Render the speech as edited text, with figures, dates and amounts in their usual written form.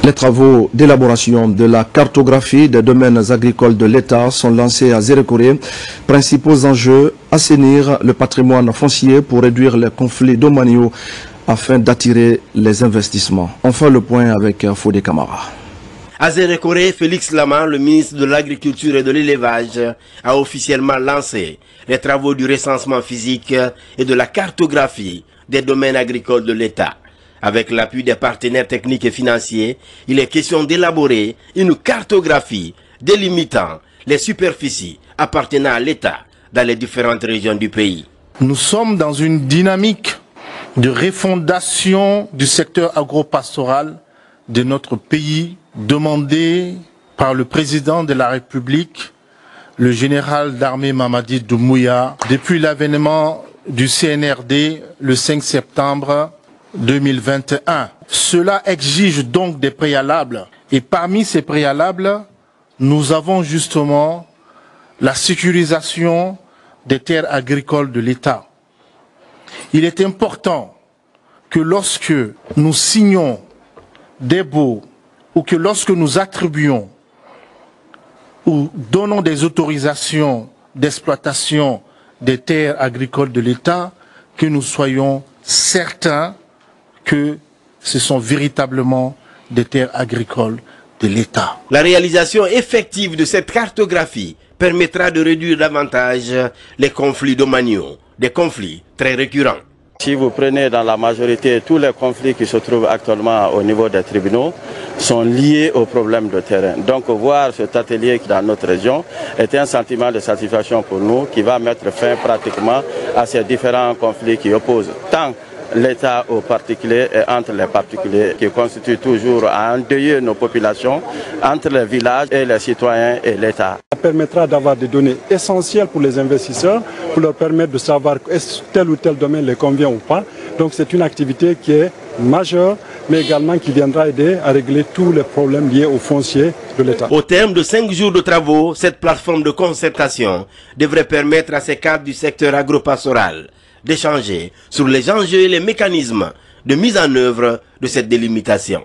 Les travaux d'élaboration de la cartographie des domaines agricoles de l'État sont lancés à Zérékoré. Principaux enjeux, assainir le patrimoine foncier pour réduire les conflits domaniaux afin d'attirer les investissements. Enfin, le point avec Fodé Camara. À Zérékoré, Félix Laman, le ministre de l'Agriculture et de l'Élevage, a officiellement lancé les travaux du recensement physique et de la cartographie des domaines agricoles de l'État. Avec l'appui des partenaires techniques et financiers, il est question d'élaborer une cartographie délimitant les superficies appartenant à l'État dans les différentes régions du pays. Nous sommes dans une dynamique de refondation du secteur agropastoral de notre pays, demandée par le président de la République, le général d'armée Mamadi Doumbouya, depuis l'avènement du CNRD le 5 septembre 2021. Cela exige donc des préalables. Et parmi ces préalables, nous avons justement la sécurisation des terres agricoles de l'État. Il est important que lorsque nous signons des baux ou que lorsque nous attribuons ou donnons des autorisations d'exploitation des terres agricoles de l'État, que nous soyons certains que ce sont véritablement des terres agricoles de l'État. La réalisation effective de cette cartographie permettra de réduire davantage les conflits domaniaux, des conflits très récurrents. Si vous prenez dans la majorité tous les conflits qui se trouvent actuellement au niveau des tribunaux sont liés aux problèmes de terrain. Donc voir cet atelier dans notre région est un sentiment de satisfaction pour nous qui va mettre fin pratiquement à ces différents conflits qui opposent tant l'État aux particuliers et entre les particuliers qui constituent toujours à endeuiller nos populations entre les villages et les citoyens et l'État. Ça permettra d'avoir des données essentielles pour les investisseurs, pour leur permettre de savoir est-ce que tel ou tel domaine les convient ou pas. Donc c'est une activité qui est majeure, mais également qui viendra aider à régler tous les problèmes liés au foncier de l'État. Au terme de 5 jours de travaux, cette plateforme de concertation devrait permettre à ces cadres du secteur agropastoral d'échanger sur les enjeux et les mécanismes de mise en œuvre de cette délimitation.